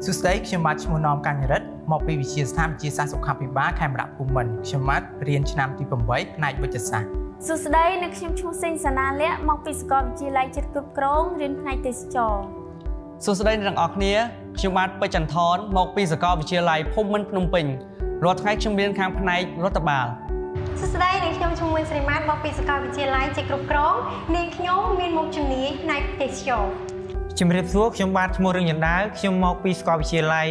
สุดท้ายខ្ញុំបាទឈ្មោះណមកញ្ញរិទ្ធមកពីវិទ្យាស្ថានវិទ្យាសាស្ត្រសុខាភិបាលខេមរៈភូមិន្ទខ្ញុំបាទរៀនឆ្នាំទី8ផ្នែកវិទ្យាសាស្ត្រសួស្តីអ្នកខ្ញុំឈ្មោះសេងសាណាលក្ខមកពីសាកលវិទ្យាល័យចិត្តគ្រប់គ្រងរៀនផ្នែកទេសចរណ៍សួស្តីអ្នកទាំងអស់គ្នាខ្ញុំបាទពេជ្រចន្ទថនមកពីសាកលវិទ្យាល័យភូមិន្ទភ្នំពេញរាល់ថ្ងៃខ្ញុំរៀនខាងផ្នែករដ្ឋបាលសួស្តីអ្នកខ្ញុំឈ្មោះស្រីម៉ាតមកពីសាកលវិទ្យាល័យចិត្តគ្រប់គ្រងនាងខ្ញុំមានមុខជំនាញផ្នែកទេសចរណ៍ជំរាបសួរខ្ញុំបាទឈ្មោះរឿងយណ្ដាវខ្ញុំមកពីសាកលវិទ្យាល័យ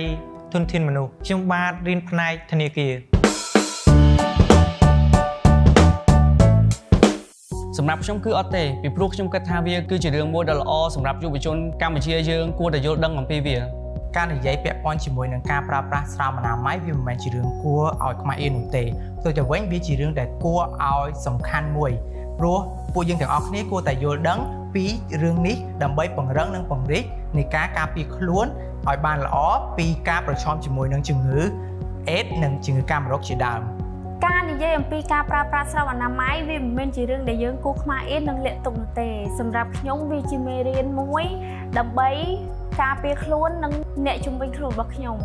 ធនធានមនុស្សខ្ញុំបាទរៀនផ្នែកធនាគារសម្រាប់ខ្ញុំគឺអត់ទេពីព្រោះខ្ញុំគិតថាវាគឺជារឿងមួយដ៏ល្អសម្រាប់យុវជនកម្ពុជាយើងគួរតែយល់ដឹងអំពីវាការនិយាយពាក់ព័ន្ធជាមួយនឹងការប្រើប្រាស់ស្រោមអនាម័យវាមិនមែនជារឿងគួរឲ្យខ្មាស់អៀននោះទេផ្ទុយទៅវិញវាជារឿងដែលគួរឲ្យសំខាន់មួយព្រោះពួកយើងទាំងអស់គ្នាគួរតែយល់ដឹងពីរឿងនេះដើម្បីពង្រឹងនិងពង្រីកនៃការការពារខ្លួនឲ្យបានល្អពីការប្រឈមជាមួយនឹងជំងឺអេដនិងជំងឺកាមរោគជាដើមការនិយាយអំពីការប្រើប្រាស់ស្រោមអនាម័យវាមិនមែនជារឿងដែលយើងគួរខ្មាស់អៀននិងលាក់ទុកនោះទេសម្រាប់ខ្ញុំវាជាមេរៀនមួយដើម្បីការពារខ្លួននិងអ្នកជំនាញខ្លួនរបស់ខ្ញុំ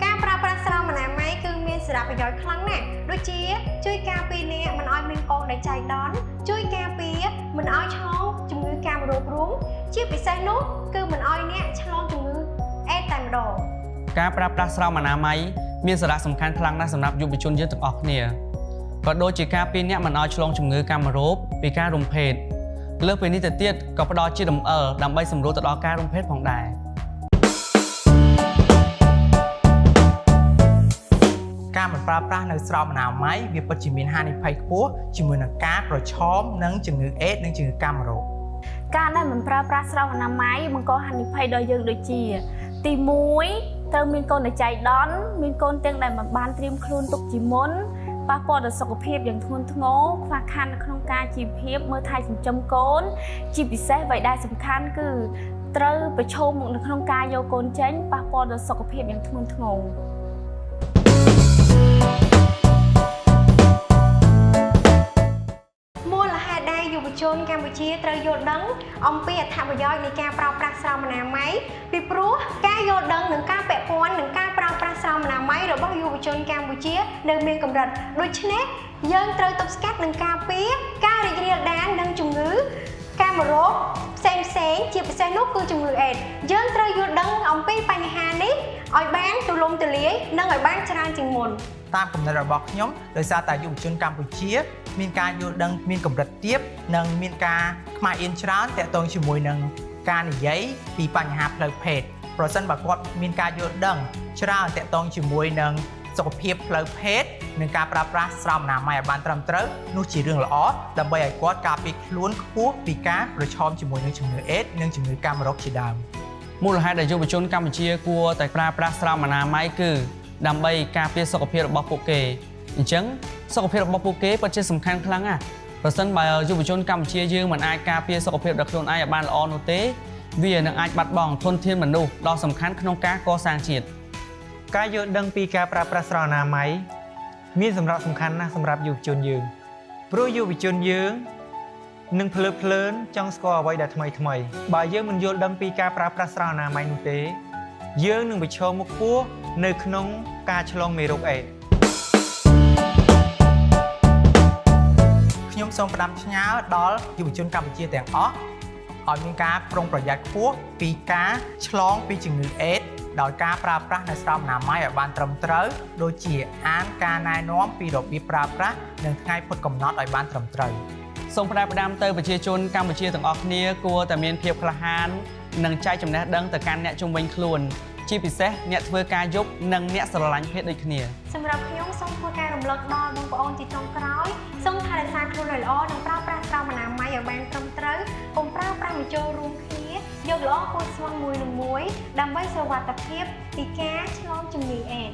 ការប្រើប្រាស់ស្រោមអនាម័យគឺមានសារៈប្រយោជន៍ខ្លាំងណាស់ដូចជាជួយការពារអ្នកមិនឲ្យមានកូនដែលចៃដន្យជួយការពារមិនឲ្យឆ្លងជំងឺកាមរោគរួមជាពិសេសនោះគឺមិនឲ្យអ្នកឆ្លងជំងឺអេដតែម្ដងការប្រើប្រាស់ស្រោមអនាម័យមានសារៈសំខាន់ខ្លាំងណាស់សម្រាប់យុវជនយើងទាំងអស់គ្នាក៏ដូចជាការពារអ្នកមិនឲ្យឆ្លងជំងឺកាមរោគពីការរំភេតលើសពីនេះទៅទៀតក៏ផ្ដល់ជាលំអិលដើម្បីសម្រួលទៅដល់ការរំភេតផងដែរការមិនប្រើប្រាស់នៅស្រោមអនាម័យវាពិតជាមានហានិភ័យខ្ពស់ជាមួយនឹងការប្រឈមនឹងជំងឺអេដនិងជំងឺកាមរោគការដែលមិនប្រើប្រាស់ស្រោមអនាម័យបង្កហានិភ័យដល់យើងដូចជាទី1ត្រូវមានកូនដែលចៃដន្យមានកូនទាំងដែលមិនបានត្រៀមខ្លួនទុកជាមុនប៉ះពាល់ដល់សុខភាពយ៉ាងធ្ងន់ធ្ងរខ្វះខាតនៅក្នុងការជីវភាពមើលថែចិញ្ចឹមកូនជាពិសេសអ្វីដែលសំខាន់គឺត្រូវប្រឈមមុខនៅក្នុងការយកកូនចេញប៉ះពាល់ដល់សុខភាពយ៉ាងធ្ងន់ធ្ងរយុវជនកម្ពុជាត្រូវយល់ដឹងអំពីអត្ថប្រយោជន៍នៃការប្រើប្រាស់ស្រោមអនាម័យពីព្រោះការយល់ដឹងនិងការពាក់ព័ន្ធនឹងការប្រើប្រាស់ស្រោមអនាម័យរបស់យុវជនកម្ពុជានៅមានកម្រិតដូច្នេះយើងត្រូវទប់ស្កាត់និងការពារការរីករាលដាលនឹងជំងឺកាមរោគផ្សេងជាពិសេសនោះគឺជំងឺអេដយើងត្រូវយល់ដឹងអំពីបញ្ហានេះឲ្យបានទូលំទូលាយនិងឲ្យបានច្រើនជាងមុនតាមគំនិតរបស់ខ្ញុំដោយសារតែយុវជនកម្ពុជាមានការយល់ដឹងមានកម្រិតទាបនិងមានការខ្មាស់អៀនច្រើនទាក់ទងជាមួយនឹងការនិយាយពីបញ្ហាផ្លូវភេទប្រសិនបើគាត់មានការយល់ដឹងច្រើនទាក់ទងជាមួយនឹងសុខភាពផ្លូវភេទនិងការប្រើប្រាស់ស្រោមអនាម័យឲ្យបានត្រឹមត្រូវនោះជារឿងល្អដើម្បីឲ្យគាត់ការពារខ្លួនខ្ពស់ពីការប្រឈមជាមួយនឹងជំងឺអេដនិងជំងឺកាមរោគជាដើមមូលហេតុដែលយុវជនកម្ពុជាគួរតែប្រើប្រាស់ស្រោមអនាម័យគឺដើម្បីការពារសុខភាពរបស់ពួកគេអញ្ចឹងសុខភាពរបស់ពួកគេពិតជាសំខាន់ខ្លាំងណាស់ប្រសិនបើយុវជនកម្ពុជាយើងមិនអាចការពារសុខភាពរបស់ខ្លួនឯងឲ្យបានល្អនោះទេវានឹងអាចបាត់បង់ធនធានមនុស្សដ៏សំខាន់ក្នុងការកសាងជាតិការយល់ដឹងពីការប្រើប្រាស់ស្រោមអនាម័យមានសារៈសំខាន់ណាស់សម្រាប់យុវជនយើងព្រោះយុវជនយើងនឹងភ្លើតភ្លើនចង់ស្គាល់អ្វីដែលថ្មីបើយើងមិនយល់ដឹងពីការប្រើប្រាស់ស្រោមអនាម័យនោះទេយើងនឹងប្រឈមមុខខ្ពស់នៅក្នុងការឆ្លងមេរោគអេដខ្ញុំសូមផ្ដាំផ្ញើដល់យុវជនកម្ពុជាទាំងអស់ឲ្យមានការប្រុងប្រយ័ត្នខ្ពស់ពីការឆ្លងពីជំងឺអេដដោយការប្រើប្រាស់នៅស្រោមអនាម័យឲ្យបានត្រឹមត្រូវដូចជាអានការណែនាំពីរបៀបប្រើប្រាស់និងថ្ងៃផុតកំណត់ឲ្យបានត្រឹមត្រូវសូមផ្ដាំផ្ដាំទៅប្រជាជនកម្ពុជាទាំងអស់គ្នាគួរតែមានភាពក្លាហាននិងចែកចំណេះដឹងទៅកាន់អ្នកជុំវិញខ្លួនជាពិសេសអ្នកធ្វើការយប់និងអ្នកស្រឡាញ់ភេទដូចគ្នាសម្រាប់ខ្ញុំសូមធ្វើការរំលឹកដល់បងប្អូនជាចុងក្រោយសូមថែរក្សាខ្លួនឲ្យល្អនិងប្រើប្រាស់ស្រោមអនាម័យឲ្យបានត្រឹមត្រូវកុំប្រើប្រាស់បញ្ចូលរួមគ្នាយកល្អគួរស្មោះមួយនឹងមួយដើម្បីសុវត្ថិភាពពីការឆ្លងជំងឺអេដ